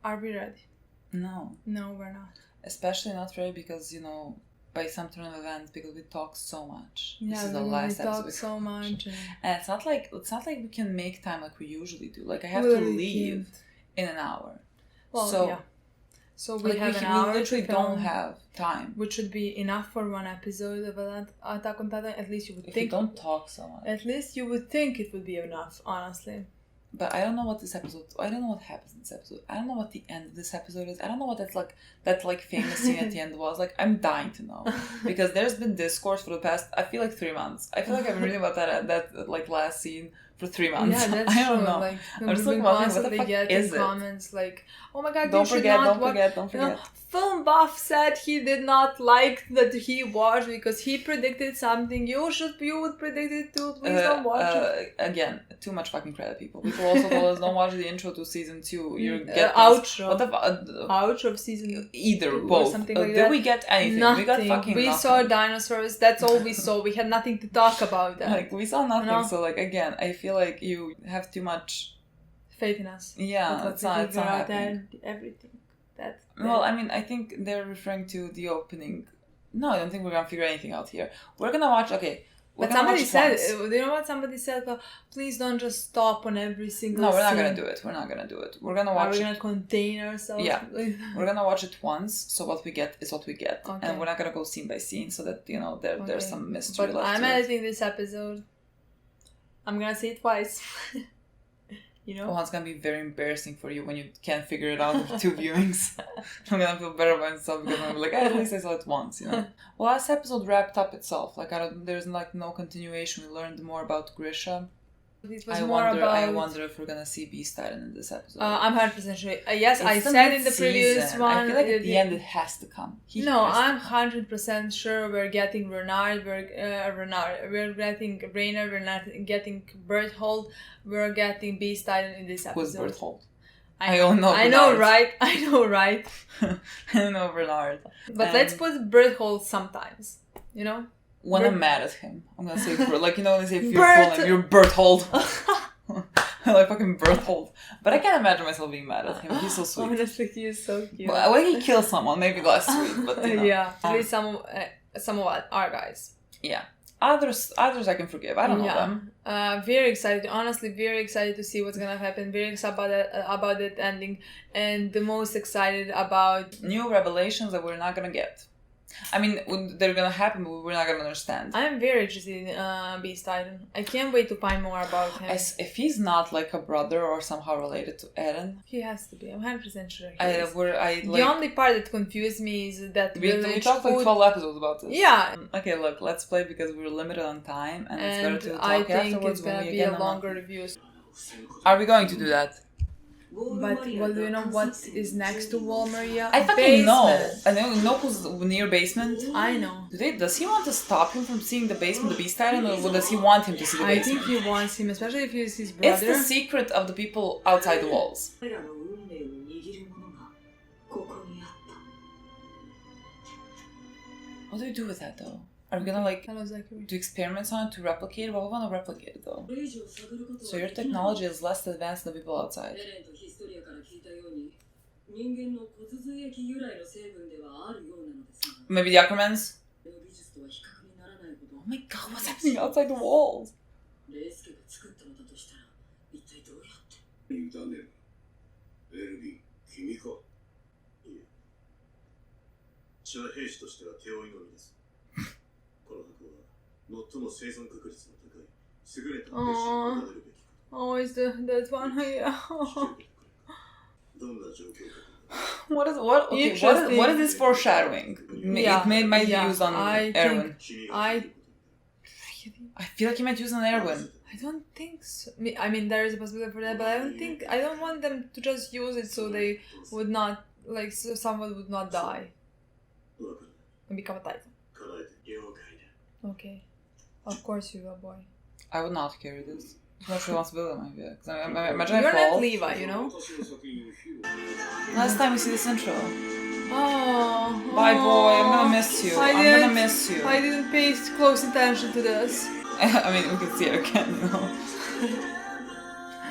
Are we ready? No. No, we're not. Especially not ready because, by some turn of events, because we talk so much. Yeah, this is the last we episode. talk so much. And it's not like we can make time like we usually do. Like I have We to really leave can't. in an hour. Well, yeah. So we have an hour. We literally to film, don't have time. which should be enough for one episode of Attack on Titan. At least you would If think. we don't talk so much. At least you would think it would be enough, honestly. But I don't know what this episode. I don't know what happens in this episode. I don't know what the end of this episode is. I don't know what that famous scene at the end was. Like, I'm dying to know because there's been discourse for the past. I feel like 3 months. I feel like I've been reading about that last scene for 3 months. Yeah, that's I don't true. know. Like, I'm just we've been constantly constantly is it? comments like, "Oh my God, Don't you should forget! not Don't watch." forget! Don't forget! Film buff said he did not like that he watched because he predicted something. You would predict it too. Please don't watch it. Again, too much fucking credit, people. People also told us don't watch the intro to season 2. You're getting outro. What the Outro of season either 2 both. Or something like did that. we get anything? Nothing. We got fucking We nothing. saw dinosaurs. That's all we saw. We had nothing to talk about. That. Like we saw nothing. No. So again, I feel like you have too much Faith in us. Yeah, it's not happening. Everything. Well, I mean, I think they're referring to the opening. No, I don't think we're gonna figure anything out here. We're gonna watch. Okay. But somebody said, do you know what somebody said? Please don't just stop on every single No, we're not scene. gonna do it. We're gonna watch Are we gonna contain ourselves? Yeah. We're gonna watch it once, so what we get is what we get. Okay. And we're not gonna go scene by scene so that, there's some mystery but left I'm to it. editing this episode. I'm gonna see it twice. Well, it's gonna be very embarrassing for you when you can't figure it out with 2 viewings. I'm gonna feel better about myself because I'm gonna be like, at least I saw it once, Well, last episode wrapped up itself. There's no continuation. We learned more about Grisha. It was I wonder if we're gonna see Beast Titan in this episode. I'm 100% sure. Yes, I said in the previous one. I feel like at the end it has to come. I'm 100% sure we're getting Renard, we're getting Rainer, we're not getting Berthold, we're getting Beast Titan in this episode. Who's Berthold? I don't know. I know, right? I know Bernard. But let's put Berthold sometimes, When I'm mad at him, I'm gonna say, when they say if you're full name, you're Berthold. Like fucking Berthold. But I can't imagine myself being mad at him. He's so sweet. Honestly, he is so cute. But when he kills someone, maybe less sweet, but Yeah, at least some of our guys. Yeah. Others I can forgive. I don't know them. Very excited. Honestly, very excited to see what's gonna happen. Very excited about that ending, and the most excited about new revelations that we're not gonna get. I mean, they're gonna happen, but we're not gonna understand. I'm very interested in Beast Titan. I can't wait to find more about him. If he's not like a brother or somehow related to Eren, he has to be. I'm 100% sure. The only part that confused me is that we talked like 12 episodes about this. Yeah. Okay, look, let's play because we're limited on time, and it's better to talk I think afterwards it's gonna be a longer review. Are we going to do that? But do you know what is next to Wall Maria? I fucking know. I know who's near basement. I know. Does he want to stop him from seeing the basement, the Beast Titan, or does he want him to see the basement? I think he wants him, especially if he's his brother. It's the secret of the people outside the walls. What do we do with that though? Are we gonna do experiments on it to replicate it? Well, we want to replicate it though. So your technology is less advanced than the people outside. Maybe the Ackermans? Oh my god, what's happening outside the walls? Oh, is that one? Yeah. What is this foreshadowing? It might be used on Erwin. I feel like he might use on Erwin. I don't think so. I mean, there is a possibility for that, but I don't want them to just use it so they would not, so someone would not die and become a Titan. Okay. Of course you will, boy. I would not carry this. Too much responsibility on my back. Imagine You're I fall. not Levi, Last time we see this intro. Oh. Bye, boy. I'm gonna miss you. I'm gonna miss you. I didn't pay close attention to this. I mean, we can see it again,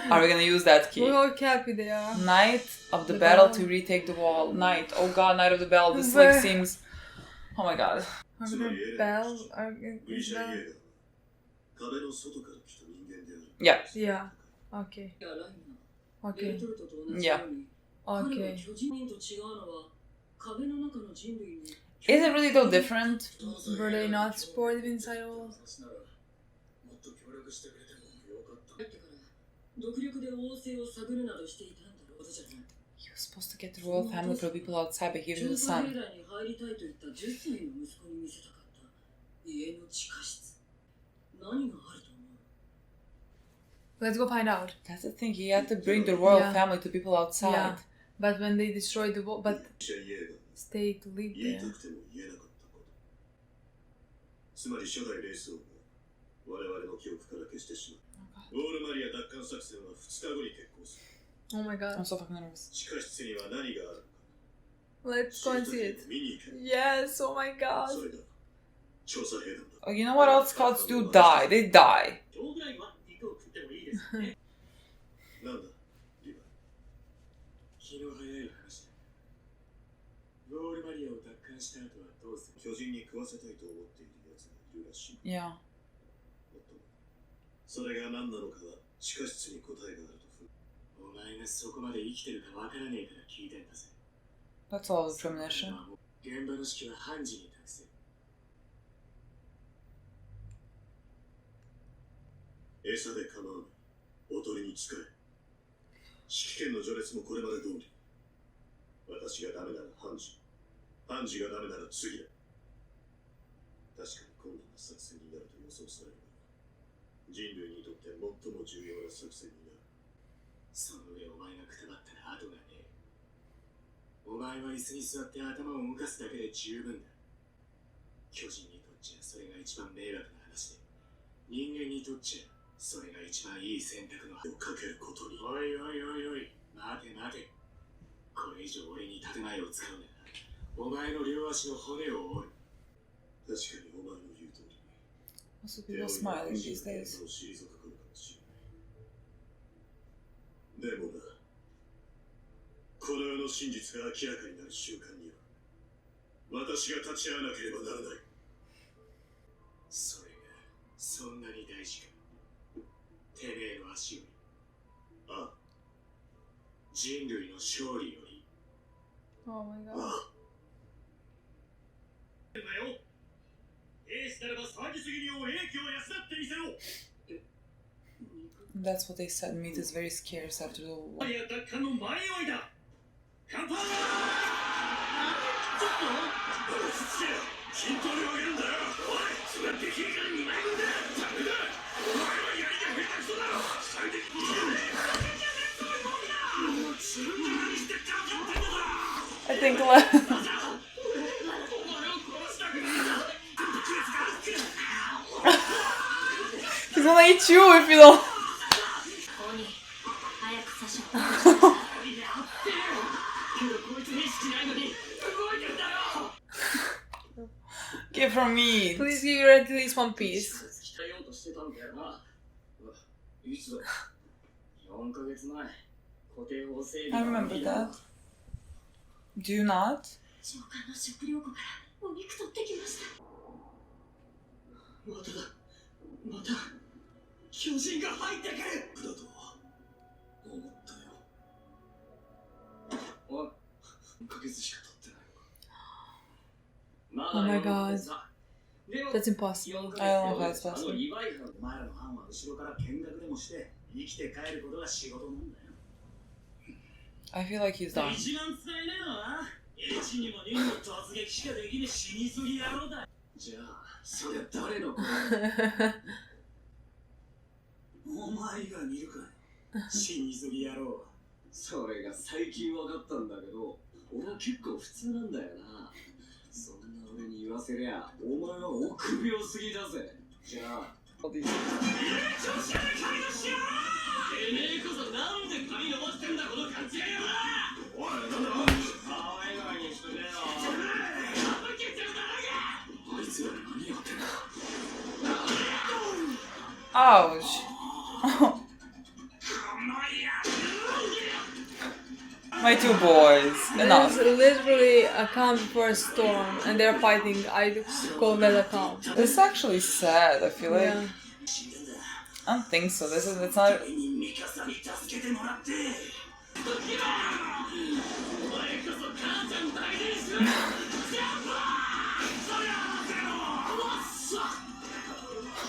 Are we gonna use that key? We'll copy the Knight of the The battle battle. to retake the wall. Knight. Oh god, Knight of the battle. This But- like seems. Oh my god. Arbiter Bell. Is Bell? Yeah. Yeah. Okay. Okay. Yeah. Okay. Is it really though different? Were they not supportive inside walls? He was supposed to get the royal family for the people outside, but he gave him the son. Let's go find out. That's the thing. He had to bring the royal Yeah. family to people outside. Yeah. But when they destroyed the wall, but stay to live 言い there. たくても言えなかったことつまり初代レース王も我々の記憶から消してしまうウォールマリア奪還作戦は2日後に決行する Oh my god. I'm so fucking nervous. 地下室には何があるのか Let's go and see it. 見に行け Yes, oh my god. それだ調査兵団だ Oh, you know what else scouts do? Die. They die. どうぐらいは肉を食ってもいいですねなんだリヴァイ気の早い話だウォールマリアを奪還した後はどうする巨人に食わせたいと思っている奴がいるらしい Yeah. もっともそれが何なのかは地下室に答えがあると踏むお前がそこまで生きてるかわからねえから聞いたんだぜ That's all the premonition. 現場の指揮は判事に託せ餌で構わないおとりに使え指揮権の序列もこれまで通り私がダメなら判事判事がダメなら次だ確かに困難な作戦になると予想されるが人類にとって最も重要な作戦になるその上お前がくたばったら後がねえお前は椅子に座って頭を動かすだけで十分だ巨人にとっちゃそれが一番迷惑な話で人間にとっちゃそれが一番いい選択のをかけることにおいおいおいおい待て待てこれ以上俺に建前を使うならお前の両足の骨を折る確かにお前の言う通り Also, people smiling these days. でもなこの世の真実が明らかになる瞬間には私が立ち会わなければならないそれがそんなに大事かてめえの足よりああ人類の勝利より Oh my あ god. あエースならば騒ぎすぎにを英気を養ってみせろ That's what they said. Meat is very scarce after the war. マリア奪還の前祝いだ乾杯ちょっと筋トレをやるんだよおいそれはできるから2枚分だダメだお前はやりが下手くそだろ最低もう自分で何して頑張ってんだ I think お前を殺したくないんだ he's gonna eat you if you don't. 早くサシャをけどこいつにしないのに動いてるんだよ Give her meat. Please give her at least one piece. 鍛えようとしてたんだよな。いつだ ?4 ヶ月前。固定法整 I 備 remember that. Do you not? 上官の食料庫からお肉取ってきました。まただ。また巨人が入ってくるだと思ったよ。おい、1ヶ月しか経ってないのか。 Oh my god. That's impossible. I don't know if that's possible. お前らの班は後ろから見学でもして生きて帰ることが仕事なんだよ。 I feel like he's done. 一番使えねえのは1にも2にも突撃しかできねえ死にすぎ野郎だ。じゃあそりゃ誰の子お前が見るかい死にすぎ野郎。それが最近分かったんだけど俺は結構普通なんだよな。そんな俺に言わせりゃお前は臆病すぎだぜ。じゃあ調子やれ神のしよてめえこそなんで髪伸ばしてんだこの勘違い野郎。おいなんだ顔笑顔にしてくれよ。あいつら何やってんだ。 Ouch. My two boys. Enough. There's literally a calm before a storm, and they're fighting. I call that a calm. This is actually sad. I feel like Yeah. I don't think so. It's not.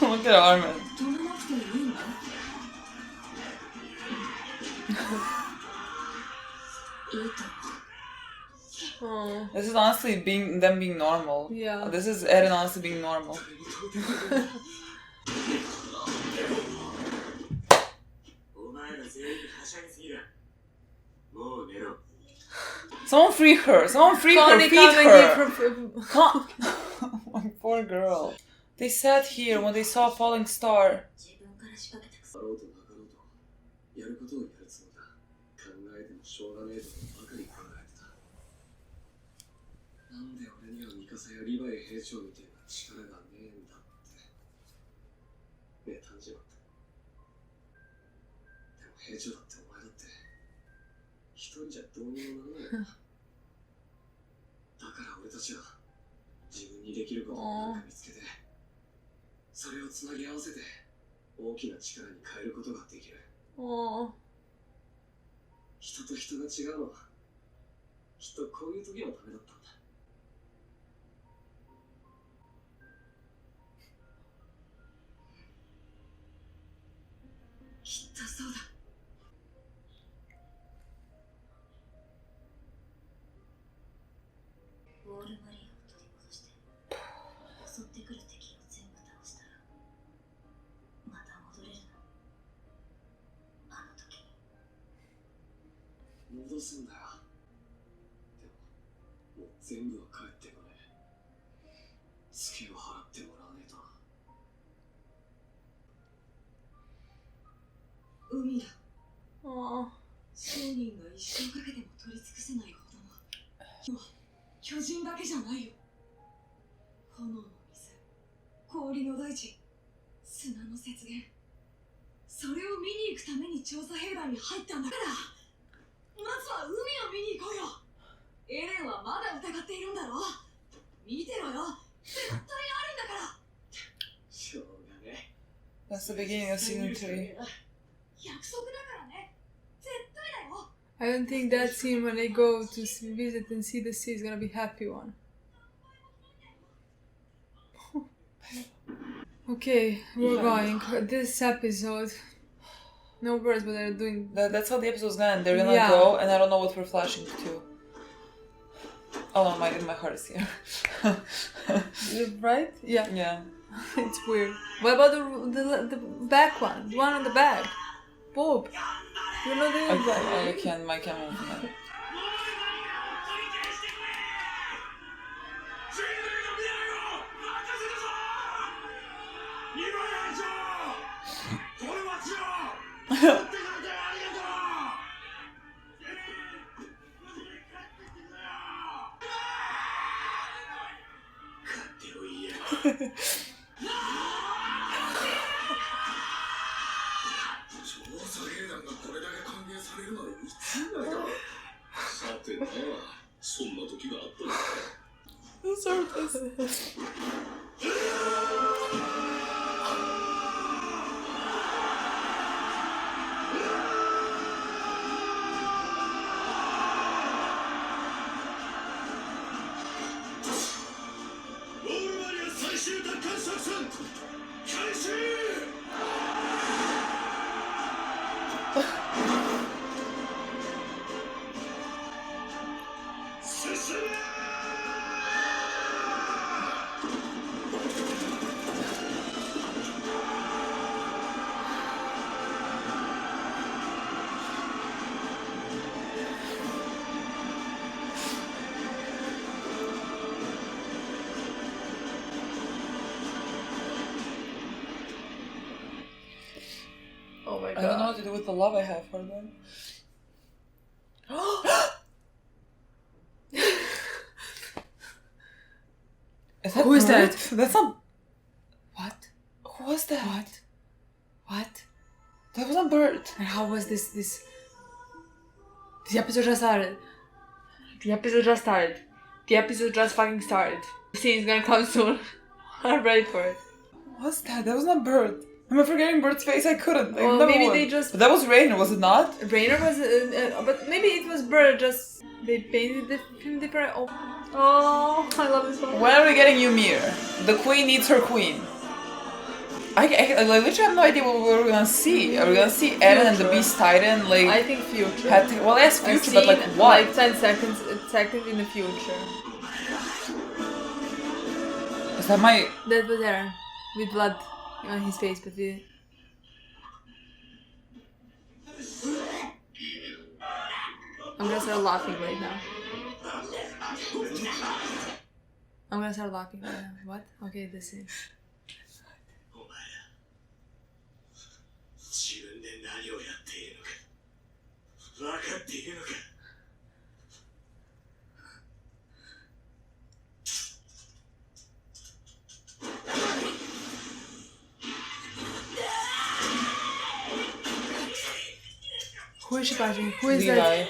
Look at Armin. Oh. This is honestly them being normal. Yeah. This is Eren honestly being normal. Someone free her! Someone free her! Connie, Feed come and her! give her. My poor girl. They sat here when they saw a falling star. あろうとなかろうとやることをやるつもりだ。考えてもしょうがねえとばかり考えてた。なんで俺にはミカサやリヴァイ兵長みたいな力がねえんだって妬んじまった。でも兵長だってお前だって一人じゃどうにもならないんだ。だから俺たちは自分にできることを何か見つけてそれをつなぎ合わせて大きな力に変えることができる。人と人が違うのはきっとこういう時のためだったんだ。きっとそうだ。ウォールマリアを取り戻して襲ってくる敵を全部倒したらまた戻れるの。あの時に戻すんだよ。でももう全部は帰ってこねえ。ツケを払ってもらわねえとな。海だ。商人が一生かけても取り尽くせないほどの巨人だけじゃないよ。炎の水、氷の大地、砂の雪原、それを見に行くために調査兵団に入ったんだから、まずは海を見に行こうよ。エレンはまだ疑っているんだろ。見てろよ、絶対あるんだから。しょうがね。 That's the beginning of season 3. 約束だからね、絶対だよ。 I don't think that scene when they go to visit and see the sea is gonna be a happy one. Okay, we're going. This episode. No words, but they're doing. That's how the episode's gonna end. They're gonna Yeah. go, and I don't know what we're flashing to. Oh no, my heart is here. Right? Yeah. Yeah. It's weird. What about the back one? The one on the back? Bob. You know the other one. I can't. My camera won't come out. 調査兵団がこれだけ歓迎されるのはいつ以来だ。さてな、そんな時があったのか。 ウォールマリア最終奪還作戦開始。進め。 Oh my I don't know god. what to do with the love I have for them. Who is that? Bert? That's not. What? Who was that? What? What? That wasn't Bert. And how was this? The episode just started. The episode just started. The episode just fucking started. The scene is gonna come soon. I'm ready for it. What's that? That was not Bird. Am I forgetting Bird's face? I couldn't. I Well, never maybe would. they just... But that was Rainer, was it not? Rainer was... but maybe it was Bird, just... They painted him different... Oh, I love this one. When are we getting Ymir? The queen needs her queen. I literally have no idea what we're gonna see. Are we gonna see Eren and the Beast Titan? Like, I think future. well, yes, I've future, but like seen, what? Like 10 seconds in the future. Is that my... That was Eren. With blood on his face, but we... I'm gonna start laughing right now. I'm gonna start laughing right now. What? Okay, this is... お前ら自分で何をやっているのか分かっているのか Who is she punching? Who is Levi. that?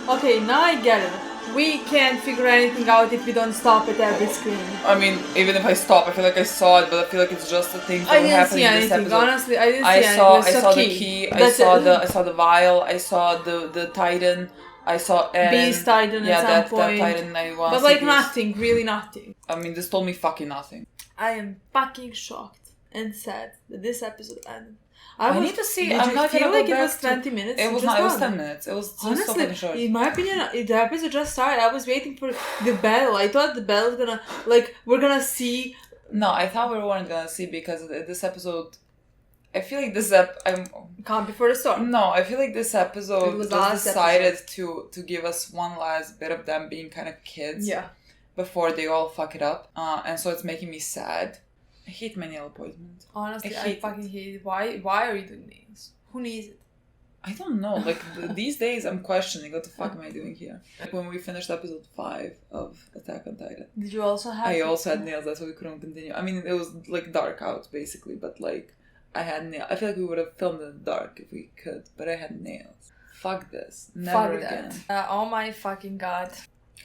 Okay, now I get it. We can't figure anything out if we don't stop at every screen. I mean, even if I stop, I feel like I saw it, but I feel like it's just a thing that I will didn't happen see in this anything. episode. Honestly, I didn't see I anything. saw It was the key. key. I That's saw it. the vial. I saw the Titan. I saw Eren. Beast Titan yeah, at some that point. Titan. I want. But like nothing, really nothing. I mean, this told me fucking nothing. I am fucking shocked and sad that this episode ended. I need to see. Did I'm you not feel gonna like go it was back to- 20 minutes? It was Just not. It was done. 10 minutes. It was so Honestly, fucking short. in my opinion, the episode just started. I was waiting for the battle. I thought the battle was gonna, like, we're gonna see. No, I thought we weren't gonna see because this episode. I feel like this Calm before the storm. No, I feel like this It episode was the just last decided to give us one last bit of them being kind of kids. Yeah. Before they all fuck it up. And so it's making me sad. I hate my nail appointment. Honestly, I I hate fucking hate it. Why are you doing nails? Who needs it? I don't know. Like, these days I'm questioning what the fuck am I doing here. Like, when we finished episode 5 of Attack on Titan. Did you also have? I also had nails, that's why we couldn't continue. I mean, it was, like, dark out, basically. But, like, I had nails. I feel like we would have filmed in the dark if we could. But I had nails. Fuck this. Never Fuck again. that. Oh my fucking god.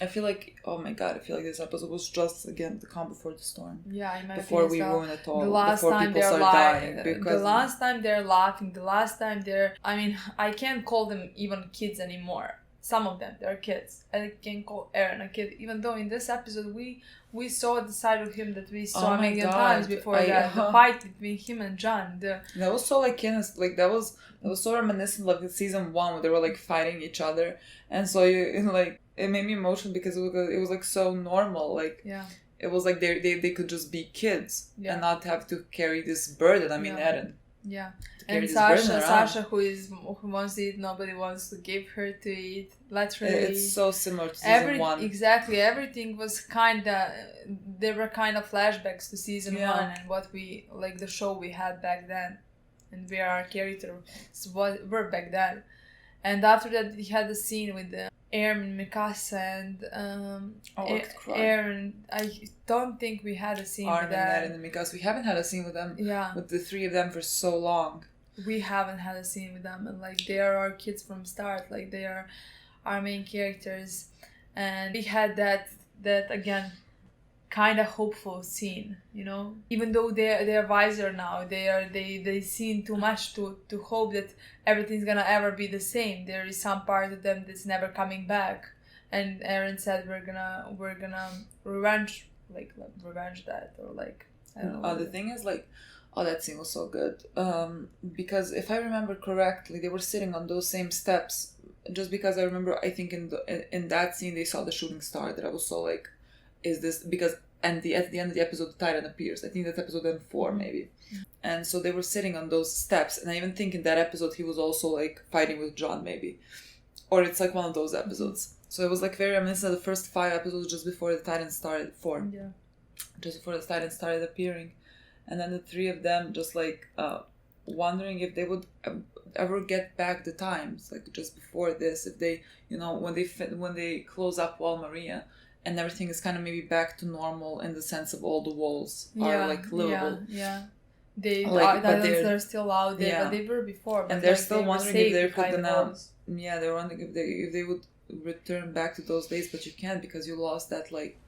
I feel like, oh my god, I feel like this episode was just, again, the calm before the storm. Yeah, in my Before opinion, we so. ruin it all. The last before time people they're start dying. Because the last time they're laughing, the last time they're, I mean, I can't call them even kids anymore. Some of them, they're kids. I can't call Eren a kid, even though in this episode we saw the side of him that we saw Oh a my million God. times before that. The fight between him and John. that was so like innocent, like that was so reminiscent of like season 1 where they were like fighting each other, and so like it made me emotional because it was like so normal, like Yeah. it was like they could just be kids Yeah. and not have to carry this burden. I mean, Yeah. Eren. Yeah. To carry And this burden around. Sasha, who wants to eat, nobody wants to give her to eat. Literally. It's so similar to season 1. Exactly, everything was there were kind of flashbacks to season Yeah. 1 and what we, like the show we had back then, and where our characters were back then. And after that, we had the scene with the Aaron, Mikasa, and I could cry. Aaron. I don't think we had a scene with Armin, that. Eren, and Mikasa. We haven't had a scene with them, Yeah, with the 3 of them for so long. we haven't had a scene with them, and like they are our kids from start. Like they are our main characters, and we had that again kind of hopeful scene, you know, even though they're wiser now, they seen too much to hope that everything's gonna ever be the same. There is some part of them that's never coming back, and Eren said we're gonna revenge that, or like I don't know. The thing is, like, oh, that scene was so good. Because if I remember correctly, they were sitting on those same steps. Just because I remember, I think in that scene they saw the shooting star. That I was so like, is this because? And at the end of the episode, the Titan appears. I think that's episode 4 maybe. And so they were sitting on those steps, and I even think in that episode he was also like fighting with John maybe, or it's like one of those episodes. So it was like very reminiscent of the first 5 episodes just before the Titan started. 4. Yeah. Just before the Titan started appearing. And then the 3 of them just like wondering if they would ever get back the times, like just before this, if they, you know, when they close up Wall Maria and everything is kind of maybe back to normal in the sense of all the walls are like livable. Yeah. They Like, but they're still out there, yeah. but they were before. But And they're like, still they were wondering safe if they're behind the gonna, walls. yeah, they're wondering if they would return back to those days, but you can't because you lost that like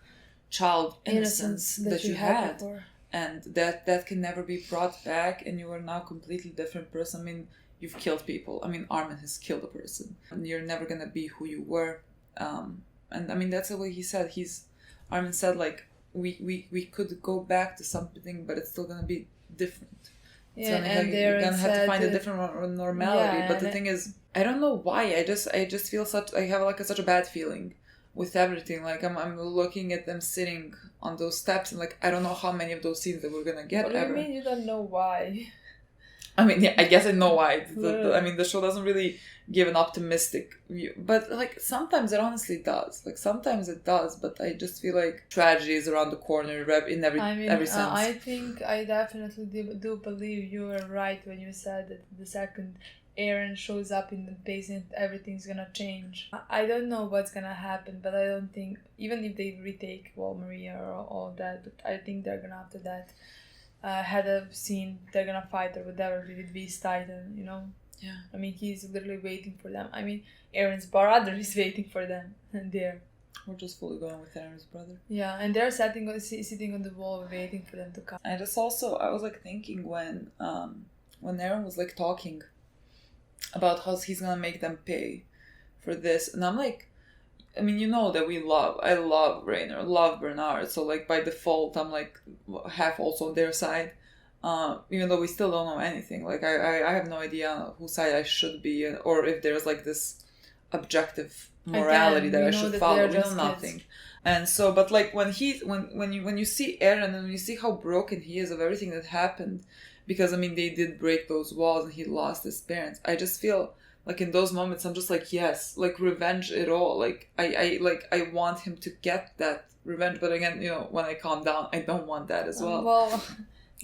child innocence that you had. Before. And that can never be brought back, and you are now a completely different person. I mean, you've killed people. I mean, Armin has killed a person, and you're never gonna be who you were. And I mean, that's the way he said. Armin said like we could go back to something, but it's still gonna be different. Yeah, and you're gonna have to find a different normality. Yeah, but the thing is, I don't know why. I just feel I have like such a bad feeling with everything. Like I'm looking at them sitting on those steps, and like I don't know how many of those scenes that we're gonna get. What do you ever. mean you don't know why? I mean, yeah, I guess I know why. I mean, the show doesn't really give an optimistic view, but like sometimes it honestly does. Like sometimes it does, but I just feel like tragedy is around the corner in every sense. I think I definitely do believe you were right when you said that the second Eren shows up in the basement, everything's gonna change. I don't know what's gonna happen, but I don't think, even if they retake Wall Maria or all that, but I think they're gonna, after that, had a scene, they're gonna fight or whatever with Beast Titan, you know? Yeah. I mean, he's literally waiting for them. I mean, Eren's brother is waiting for them, and there. We're just fully going with Eren's brother. Yeah, and they're sitting on the wall waiting for them to come. I was like thinking when Eren was like talking about how he's gonna make them pay for this, and I'm like, I mean, you know that I love Rainer, love Bernard, so like by default I'm like half also on their side, even though we still don't know anything. Like I have no idea whose side I should be, or if there's like this objective morality that I should follow. We know nothing. And so, but like when you see Eren and when you see how broken he is of everything that happened, because I mean they did break those walls and he lost his parents, I just feel like in those moments I'm just like, yes, like revenge it all. Like I want him to get that revenge, but again, you know, when I calm down, I don't want that as well.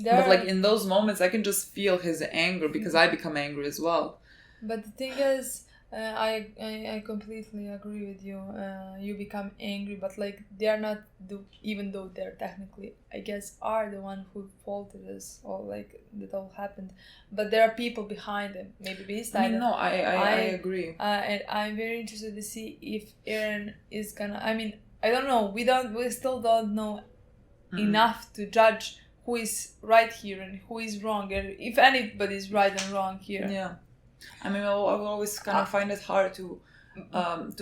But like in those moments I can just feel his anger because I become angry as well. But the thing is, I completely agree with you. You become angry, but like they are not even though they're technically, I guess, are the one who faulted us or like that all happened. But there are people behind them. Maybe Beast Titan. I mean, no, I agree. And I'm very interested to see if Eren is gonna. I mean, I don't know. We still don't know enough to judge who is right here and who is wrong, and if anybody is right and wrong here. Yeah. I mean, I will always kind of find it hard to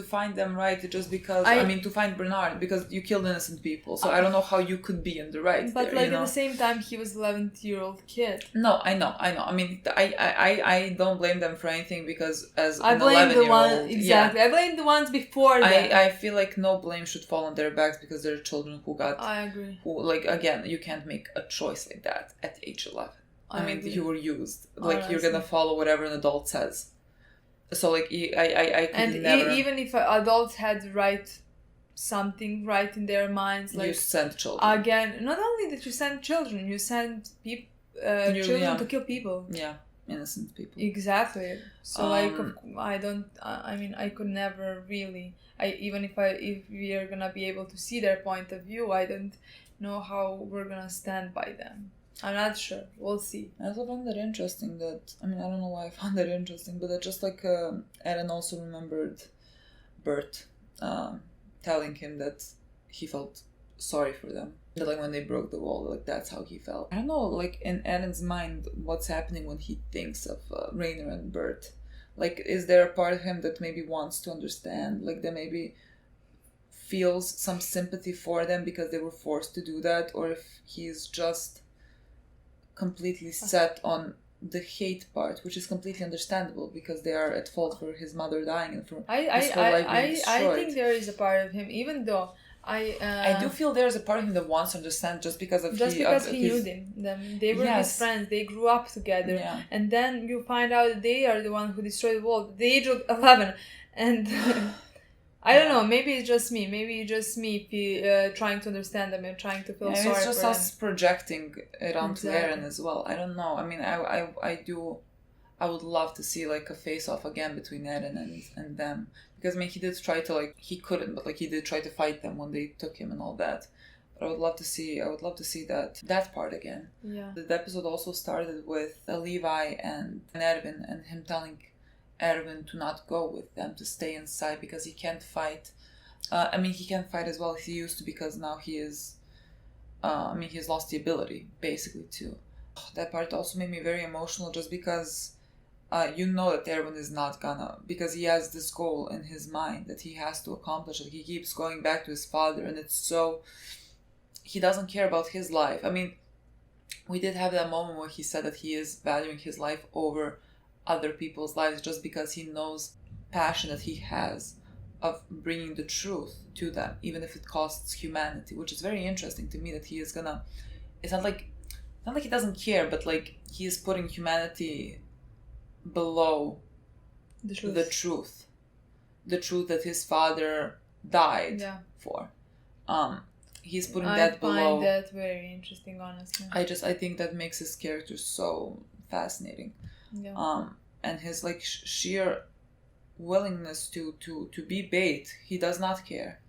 find them right, just because to find Bernard, because you killed innocent people, so I don't know how you could be in the right. But there, like you know? at the same time, he was 11-year-old kid. No, I know. I mean, I don't blame them for anything, because as I an blame 11-year-old, the ones exactly. Yeah, I blame the ones before them. I feel like no blame should fall on their backs, because they're children who got. I agree. Who, like, again, you can't make a choice like that at age 11. I mean, agree. You were used. Like, Honestly. you're gonna follow whatever an adult says. So, like, I could and never... even if adults had something right in their minds, like... You send children. Again, not only that you send children, you send children to kill people. Yeah, innocent people. Exactly. So, I could never really... Even if we are gonna be able to see their point of view, I don't know how we're gonna stand by them. I'm not sure. We'll see. I also found that interesting that... I mean, I don't know why I found that interesting, but that just like Eren also remembered Bert telling him that he felt sorry for them. That like when they broke the wall, like that's how he felt. I don't know, like in Eren's mind, what's happening when he thinks of Rainer and Bert? Like, is there a part of him that maybe wants to understand? Like, that maybe feels some sympathy for them because they were forced to do that? Or if he's just completely set on the hate part, which is completely understandable because they are at fault for his mother dying and for his whole life being destroyed. I think there is a part of him, even though I do feel there's a part of him that wants to understand just because he knew them. They were his friends. They grew up together, and then you find out they are the one who destroyed the world at the age of 11, and. I don't know, maybe it's just me trying to understand them and trying to feel sorry for them. It's just us projecting it onto Eren as well. I don't know. I mean, I would love to see like a face-off again between Eren and them. Because I mean, he did try to like, he couldn't, but like he did try to fight them when they took him and all that. But I would love to see that part again. Yeah. The episode also started with Levi and Erwin, and him telling Erwin to not go with them, to stay inside because he can't fight. I mean, he can't fight as well as he used to because now he is. He's lost the ability basically to. That part also made me very emotional, just because you know that Erwin is not gonna, because he has this goal in his mind that he has to accomplish. He keeps going back to his father, and it's so. He doesn't care about his life. I mean, we did have that moment where he said that he is valuing his life over other people's lives just because he knows passion that he has of bringing the truth to them, even if it costs humanity, which is very interesting to me that he is gonna. It's not like he doesn't care, but like he is putting humanity below the truth that his father died for. He's putting that below. I find that very interesting, honestly. I think that makes his character so fascinating. Yeah. And his like sheer willingness to be bait. He does not care.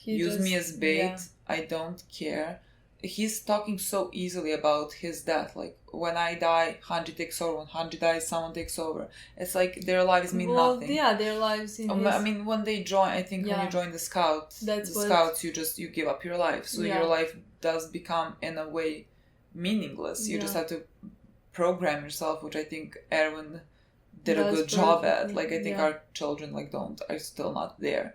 Use me as bait. Yeah. I don't care. He's talking so easily about his death. Like, when I die, Hanji takes over. When Hanji dies, someone takes over. It's like their lives mean nothing. Yeah, their lives I mean, when they join, I think when you join the scouts, you give up your life. So your life does become, in a way, meaningless. You just have to program yourself, which I think Erwin did a good job at. Like, I think our children are still not there.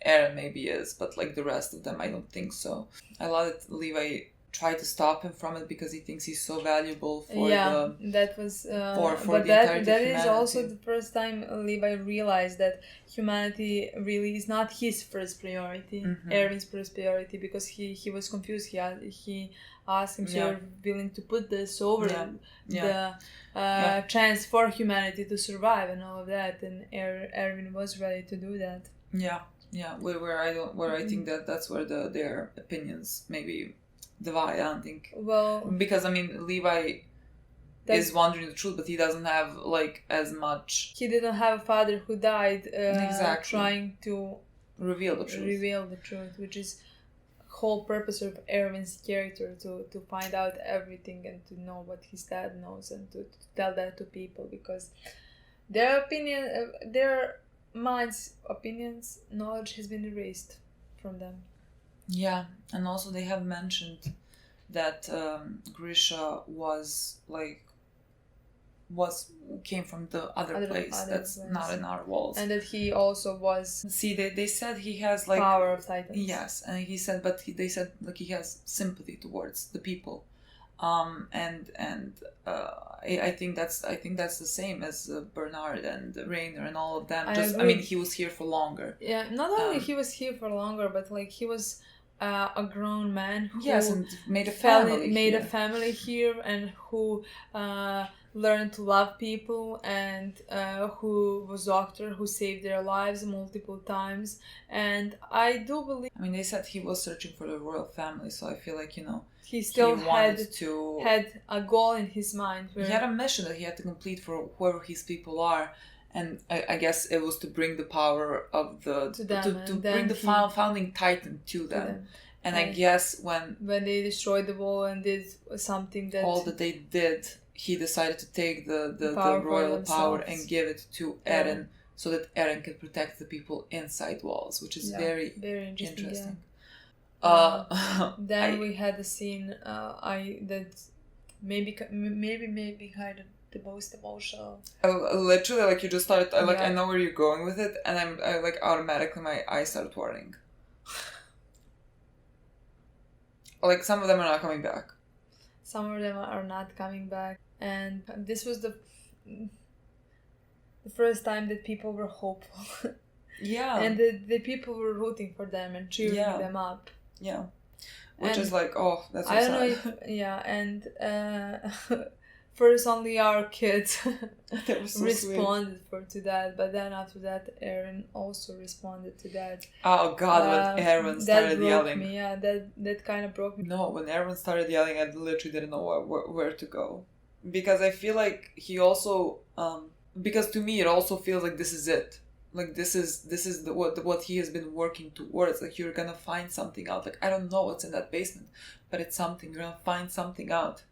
Eren maybe is, but like the rest of them, I don't think so. I love that Levi tried to stop him from it because he thinks he's so valuable for that was for the entirety of that humanity. is also the first time Levi realized that humanity really is not his first priority, Eren's first priority, because he was confused. He asked him, so you're willing to put this over the chance for humanity to survive and all of that, and Eren was ready to do that. Yeah, where I think that's where their opinions maybe divide. I don't think. Well, because I mean, Levi is wondering the truth, but he doesn't have like as much. He didn't have a father who died exactly. trying to reveal the truth, which is whole purpose of Eren's character, to find out everything and to know what his dad knows and to tell that to people, because their opinion, their minds, opinions, knowledge has been erased from them. Yeah, and also they have mentioned that Grisha came from the other place that's not in our walls, and that he also was. See, they said he has like power of Titans. Yes, and he said, they said like he has sympathy towards the people, I think that's the same as Bernard and Rainer and all of them. I mean, he was here for longer. Yeah, not only he was here for longer, but like he was a grown man who and made a family here, and who learned to love people, and who was doctor who saved their lives multiple times. And I do believe. I mean, they said he was searching for the royal family, so I feel like he still had a goal in his mind. He had a mission that he had to complete for whoever his people are, and I guess it was to bring the power of to bring the founding Titan to them. And I guess when they destroyed the wall and did something that all that they did, he decided to take the royal power and give it to Eren, so that Eren can protect the people inside walls, which is very, very interesting. Then we had a scene that maybe kind of the most emotional. Literally, like you just started. I know where you're going with it, and I like automatically my eyes started watering. Like, some of them are not coming back. Some of them are not coming back, and this was the first time that people were hopeful. Yeah. And the people were rooting for them and cheering them up. Yeah. Which is like, oh, that's so I don't sad. know if, and first only our kids so responded to that, but then after that Eren also responded to that. Oh God, when Eren started yelling. Me, that kind of broke me. No, when Eren started yelling, I literally didn't know where to go. because I feel like he also because to me it also feels like this is it. Like this is what he has been working towards. Like you're gonna find something out. Like I don't know what's in that basement, but it's something. You're gonna find something out.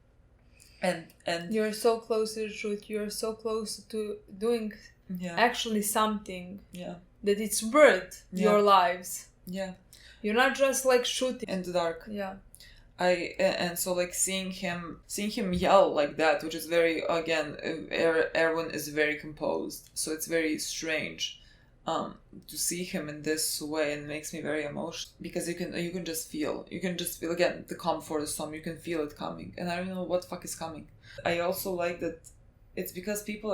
And you're so close to the truth. You're so close to doing actually something. Yeah. That it's worth your lives. Yeah. You're not just like shooting in the dark. Yeah. And so like seeing him yell like that, which is very, again, Erwin is very composed, so it's very strange to see him in this way, and makes me very emotional, because you can just feel again the calm before the storm. You can feel it coming, and I don't know what the fuck is coming. I also like that it's because people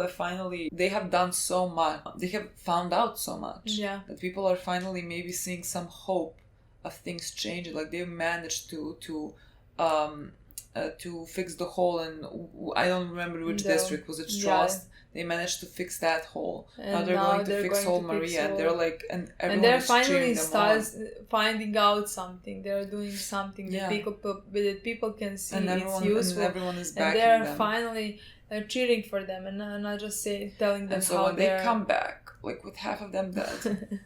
they have done so much, they have found out so much, that people are finally maybe seeing some hope of things changing. Like they managed to fix the hole in, I don't remember which district, was it Strost? They managed to fix that hole. And now they're going to fix Old Maria, and they're like, and everyone they're is finally finding out something. They're doing something that people can see. And it's useful. And everyone is backing them. And they're them. finally cheering for them, and not just telling them. And so how when they come back, like with half of them dead.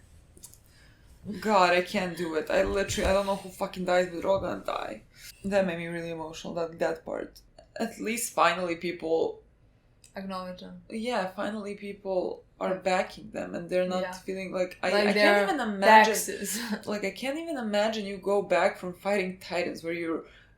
God, I can't do it. I don't know who fucking dies, but they're all gonna die. That made me really emotional, that part. At least finally people acknowledge them. Yeah, finally people are backing them, and they're not feeling like I can't even imagine taxes. Like I can't even imagine you go back from fighting Titans where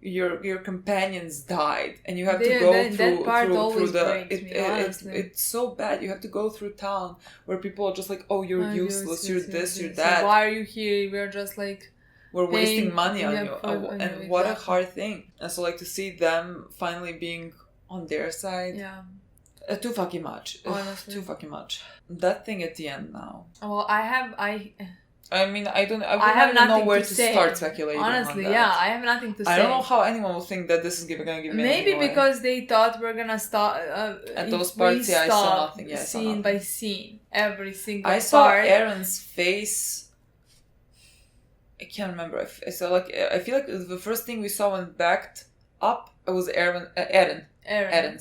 your companions died, and you have to go through the it's so bad. You have to go through town where people are just like, oh, you're useless, you're this, you're that. So why are you here? We're just like we're wasting money on you, and what a hard thing. And so like to see them finally being on their side, too fucking much. Honestly. Too fucking much. That thing at the end now. Well, I mean, I don't know where to start speculating. Honestly, on that. I have nothing to say. I don't know how anyone will think that this is gonna give me maybe away. Because they thought we're gonna start at those parts. I saw nothing. Scene by scene, every single part. I saw Aaron's face. I can't remember. I feel like the first thing we saw when it backed up, it was Aaron's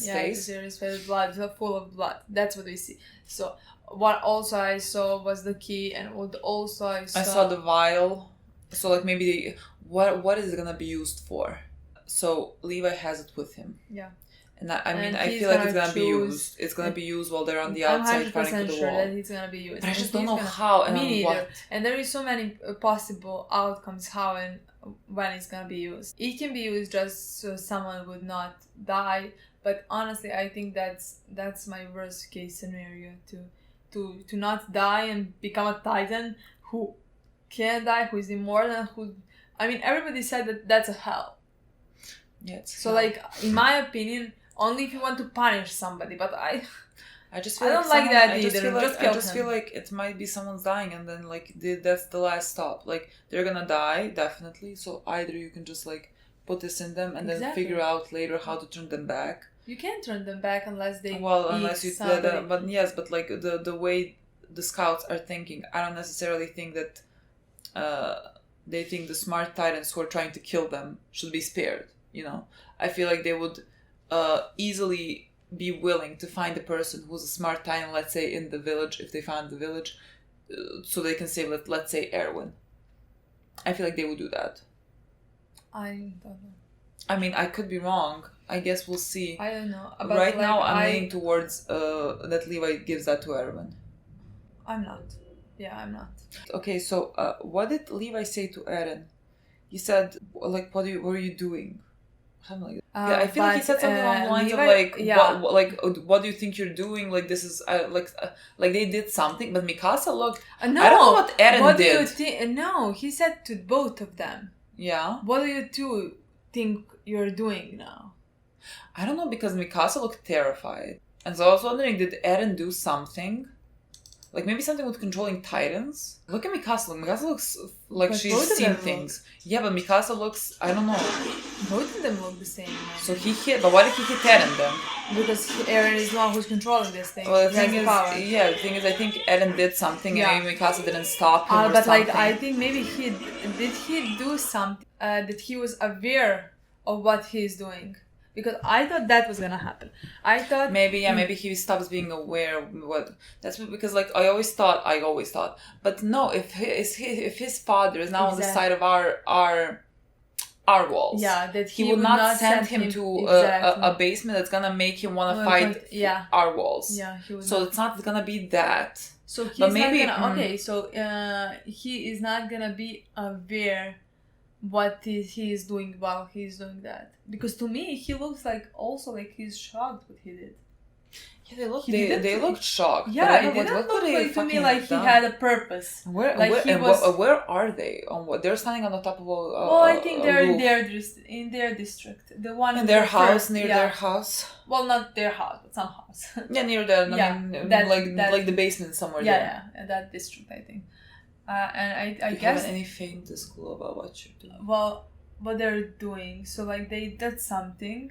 face. His face, blood, full of blood. That's what we see. So what also I saw was the key, and what also I saw the vial. So like maybe what is it gonna be used for? So Levi has it with him. Yeah. And I feel like it's gonna be used. It's gonna be used while they're on the outside fighting for the wall. I'm 100% sure that it's gonna be used. But I just don't know how and what. And there is so many possible outcomes how and when it's gonna be used. It can be used just so someone would not die. But honestly, I think that's my worst case scenario, to not die and become a Titan who can't die, who is immortal, everybody said that that's a hell. Yeah, so hell. Like in my opinion, only if you want to punish somebody, but I just feel don't like that either. I just feel like it might be someone's dying, and then like that's the last stop. Like they're gonna die definitely. So either you can just like put this in them and then figure out later how to turn them back. You can't turn them back unless they. Unless you. But like the way the scouts are thinking, I don't necessarily think that they think the smart Titans who are trying to kill them should be spared. You know, I feel like they would easily be willing to find a person who's a smart Titan, let's say in the village, if they found the village, so they can save, let's say, Erwin. I feel like they would do that. I don't know. I mean, I could be wrong. I guess we'll see. I don't know. But right now, I'm leaning towards that Levi gives that to Erwin. I'm not. Yeah, I'm not. Okay, so what did Levi say to Eren? He said, like, what are you doing? Something like that. I feel like he said something along the lines of what do you think you're doing? Like this is like they did something, but Mikasa looked. No, I don't know what Eren did. Do you think? No, he said to both of them. Yeah. What do you two think you're doing now? I don't know, because Mikasa looked terrified, and so I was wondering, did Eren do something? Like maybe something with controlling Titans? Look at Mikasa. Mikasa looks like she's seen things. Yeah, but Mikasa looks, I don't know. Both of them look the same. So he hit, but why did he hit Eren then? Because Eren is the one who's controlling this thing. Well, the thing is, I think Eren did something, and maybe Mikasa didn't stop him or but something. Like, I think maybe did he do something that he was aware of what he's doing? Because I thought that was gonna happen. I thought maybe he stops being aware of what. That's because like I always thought. But no, if his father is now on the side of our walls, that he would not send him to a basement that's gonna make him want to fight our walls. Yeah, he would. So it's not gonna be that. So he's but maybe, not gonna. So he is not gonna be aware what he is doing while he's doing that. Because to me, he looks like also like he's shocked what he did. Yeah, they looked shocked. Yeah, it didn't look like to me like he had a purpose. Where are they? On what they're standing on the top of a well, I think they're in their district. The one in their house, near their house. Well, not their house, but some house. Yeah, near there. I mean, like the basement somewhere there. Yeah, that district, I think. And I you guess. Have any faintest clue about what you're doing? Well, what they're doing. So like they did something.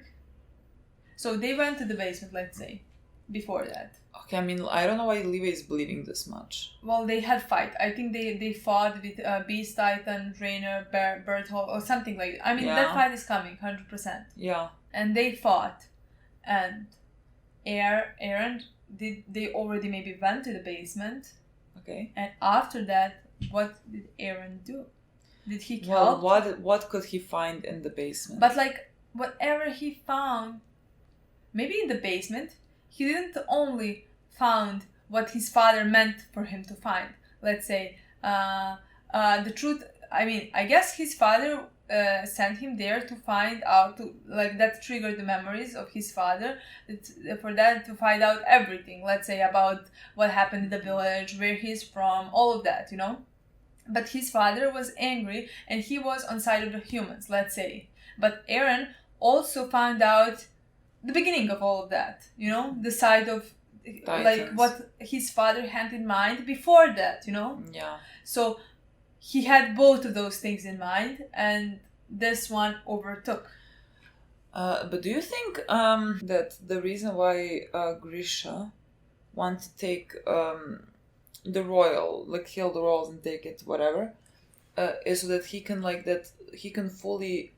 So they went to the basement, let's say. Before that. Okay, I mean, I don't know why Levi is bleeding this much. Well, they had fight. I think they fought with Beast Titan, Trainer, Berthold, or something like that. I mean, that fight is coming, 100%. Yeah. And they fought. And Aaron, they already maybe went to the basement. Okay. And after that, what did Aaron do? Did he kill? Well, what could he find in the basement? But like, whatever he found, maybe in the basement, he didn't only found what his father meant for him to find. Let's say, the truth. I mean, I guess his father sent him there to find out, that triggered the memories of his father, for that to find out everything. Let's say about what happened in the village, where he's from, all of that, you know. But his father was angry, and he was on side of the humans. Let's say, but Aaron also found out the beginning of all of that, you know, the side of Titans. Like what his father had in mind before that, you know. Yeah. So he had both of those things in mind, and this one overtook. But do you think that the reason why Grisha want to take the royal, like kill the royals and take it, whatever, is so that he can fully,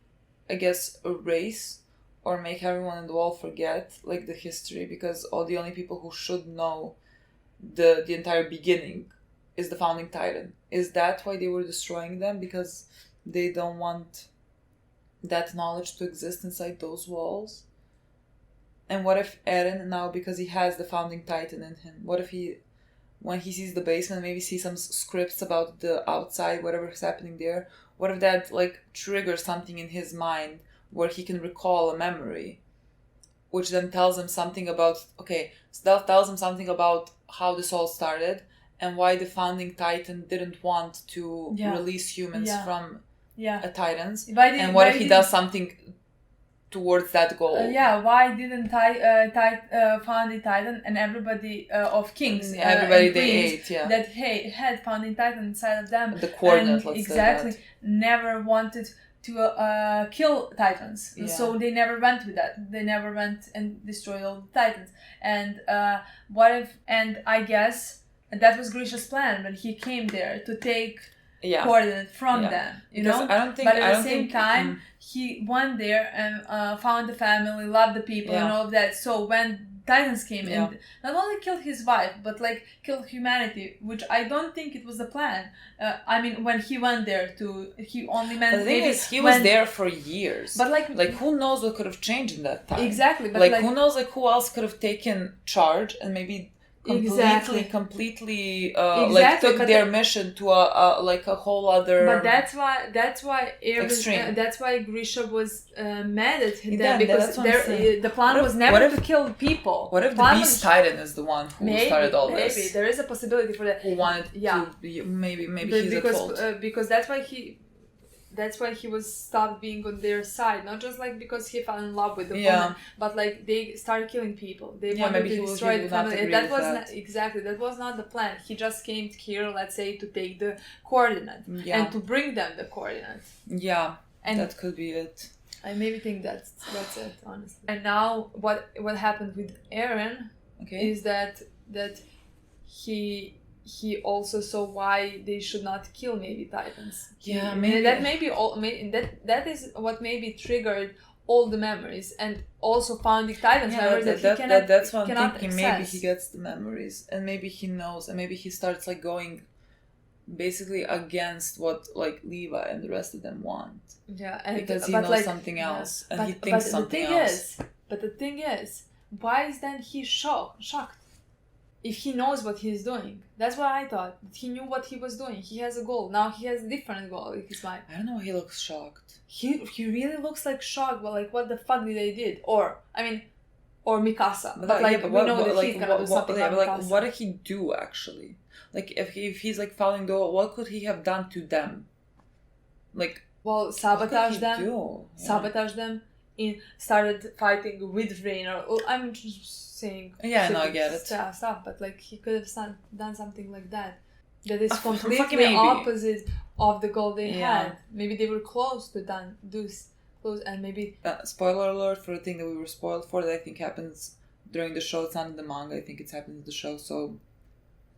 I guess, erase or make everyone in the world forget like the history, because all the only people who should know the entire beginning is the founding titan. Is that why they were destroying them? Because they don't want that knowledge to exist inside those walls? And what if Eren now, because he has the founding titan in him, what if he, when he sees the basement, maybe see some scripts about the outside, whatever is happening there, what if that like triggers something in his mind where he can recall a memory, which then tells him something about, so that tells him something about how this all started and why the founding titan didn't want to release humans from titans. And what if he does something towards that goal? Why didn't founding titan and everybody of kings, everybody and they queens ate, that had founding titan inside of them, the coordinate, and exactly never wanted to kill titans, so they never went with that. They never went and destroyed all the titans. And what if? And I guess that was Grisha's plan when he came there to take coordinate from them. You because know, but at the same time, he went there and found the family, loved the people, and all of that. So when Titans came and not only killed his wife, but like killed humanity, which I don't think it was the plan. I mean, when he went there he only meant. But the thing is, he was there for years. But like who knows what could have changed in that time? Exactly. But like who knows, like who else could have taken charge and maybe completely like took their mission to a like a whole other. But that's why Aaron, that's why Grisha was mad at them, because the plan was never to kill people. What if the Beast Titan is the one who started all this? Maybe there is a possibility for that. Who wanted to be, maybe he's at fault. Because that's why he was stopped being on their side, not just like because he fell in love with the woman, but like they started killing people. They wanted to destroy the family. That was not the plan. He just came here, let's say, to take the coordinate and to bring them the coordinate. Yeah, and that could be it. I maybe think that's it, honestly. And now what happened with Eren is that he also saw why they should not kill maybe titans. Yeah, maybe that may be all. That is what maybe triggered all the memories and also found the Titan's memories that he cannot. That's what I'm cannot thinking. Maybe access. he gets the memories, and maybe he knows, and maybe he starts like going basically against what like Levi and the rest of them want. Yeah, and Because he but knows like, something yeah. else, and he thinks but something the thing else. But the thing is, why is then he shocked? If he knows what he's doing, that's what I thought. He knew what he was doing. He has a goal. Now he has a different goal in his mind. I don't know why he looks shocked. He really looks like shocked. But like, what the fuck did they did? Or Mikasa. But like, we know that he's gonna do something about like, Mikasa. what did he do actually? Like, if he's like following the goal, what could he have done to them? Like, well, what sabotage could he them. do? Yeah. Sabotage them. Started fighting with Rain. Or I'm just saying. Yeah, no, I get it. Stuff, but like he could have done something like that. That is fucking completely maybe. opposite of the goal they Yeah. had. Maybe they were close to close, and maybe. Spoiler alert for a thing that we were spoiled for that I think happens during the show. It's not in the manga. I think it's happened in the show. So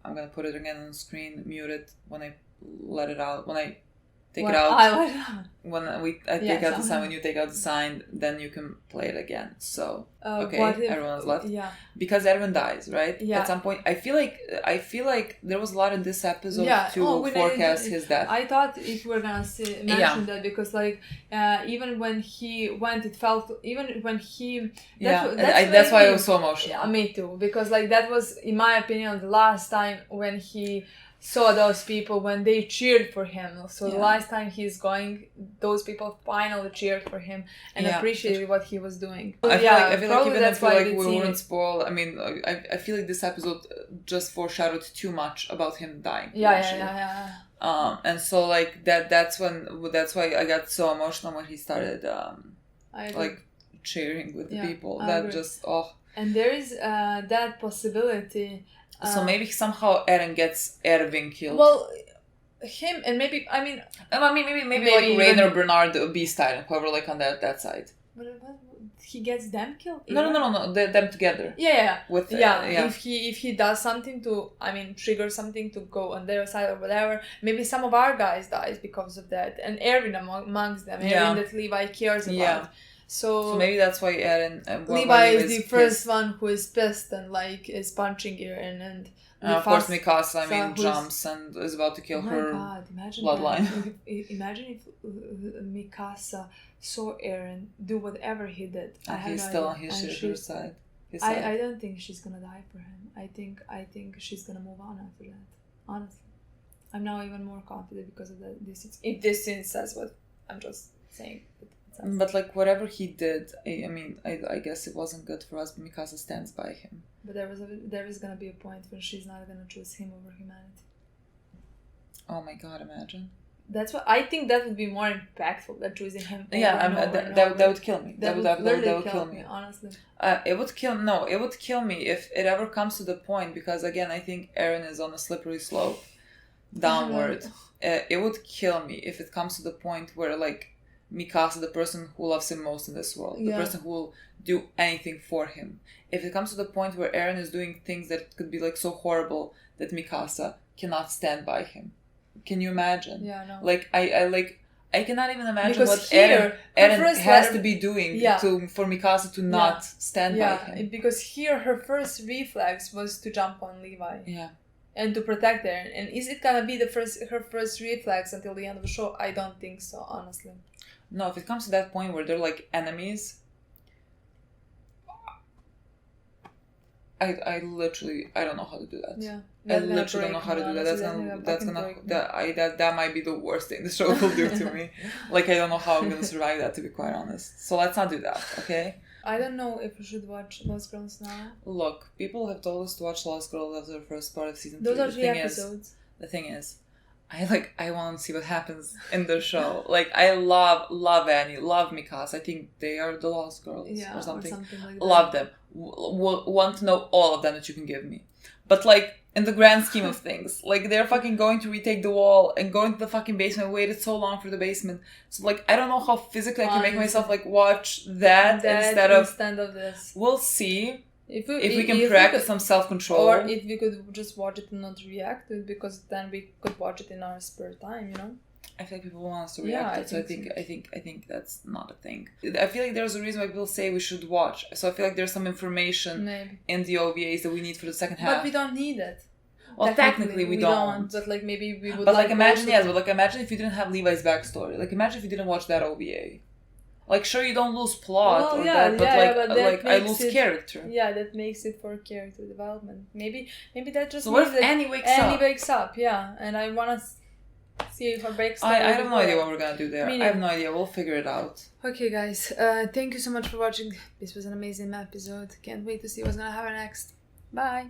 I'm gonna put it again on the screen, mute it when I let it out. When I take it out. I let it out. When I take out the sign, when you take out the sign, then you can play it again. So okay, everyone's left. Yeah. Because everyone dies, right? Yeah. At some point, I feel like there was a lot in this episode Yeah. to forecast his death. I thought if we're gonna mention that because like even when he went, it felt even when he. That's why I was so emotional. Yeah, me too. Because like that was, in my opinion, the last time when he saw those people, when they cheered for him. So the last time he's going, those people finally cheered for him and appreciated what he was doing. I feel like even that's if why we weren't spoiled, I mean, I feel like this episode just foreshadowed too much about him dying. Yeah. And so like that's why I got so emotional when he started like cheering with the people. That just And there is that possibility. So maybe somehow Eren gets Erwin killed. Well, him and maybe maybe like Rain or Bernard, Beast Titan, whoever like on that side. But he gets them killed. No, them together. Yeah. With If he does something to, trigger something to go on their side or whatever, maybe some of our guys dies because of that, and Erwin amongst them, Erwin that Levi cares about. Yeah. So maybe that's why Eren. Levi is the first one who is pissed and like is punching Eren, and of course Mikasa jumps and is about to kill her bloodline. Imagine if Mikasa saw Eren do whatever he did. He's still on his side. I don't think she's gonna die for him. I think she's gonna move on after that. Honestly, I'm now even more confident because of this. If this scene says what I'm just saying. But like whatever he did, I guess it wasn't good for us. But Mikasa stands by him. But there is gonna be a point when she's not gonna choose him over humanity. Oh my god! Imagine. That's what I think. That would be more impactful than choosing him. That would kill me. That would kill me. Honestly. It would kill me if it ever comes to the point, because again I think Eren is on a slippery slope downward. It would kill me if it comes to the point where like Mikasa, the person who loves him most in this world, the person who will do anything for him. If it comes to the point where Eren is doing things that could be like so horrible that Mikasa cannot stand by him. Can you imagine? Yeah, no. Like I cannot even imagine because what Eren has to be doing for Mikasa to not stand by him. Because here her first reflex was to jump on Levi. Yeah. And to protect Eren. And is it gonna be her first reflex until the end of the show? I don't think so, honestly. No, if it comes to that point where they're like enemies, I literally don't know how to do that. Yeah. I literally don't know how to do that. That might be the worst thing the show will do to me. Like I don't know how I'm gonna survive that, to be quite honest. So let's not do that, okay? I don't know if we should watch Lost Girls now. Look, people have told us to watch Lost Girls after the first part of season 3. Those are 3 episodes. The thing is, I want to see what happens in the show. Like I love Annie, love Mikasa. I think they are the Lost Girls or something. Like that. Love them. Want to know all of them that you can give me. But like in the grand scheme of things, like they're fucking going to retake the wall and going to the fucking basement. Waited so long for the basement. So like I don't know how physically I can make myself like watch that instead of this. We'll see. If we can practice some self-control. Or if we could just watch it and not react to it, because then we could watch it in our spare time, I feel like people want us to Yeah, react I to it, so think I think that's not a thing. I feel like there's a reason why people say we should watch. So I feel like there's some information Maybe. in the OVAs that we need for the second half. But we don't need it. Well, technically we don't. But like maybe we would. But like imagine, also- yes, but like imagine if you didn't have Levi's backstory. Like imagine if you didn't watch that OVA. Like sure you don't lose plot Well, or yeah, that, but yeah, like but that like I makes lose it- character. Yeah, that makes it for character development. Maybe that just So what means if that Annie wakes Annie up? wakes up, yeah, and I wanna see if her backstory. I have no before. idea what we're gonna do there. Me I have no idea. We'll figure it out. Okay, guys, thank you so much for watching. This was an amazing episode. Can't wait to see what's gonna happen next. Bye.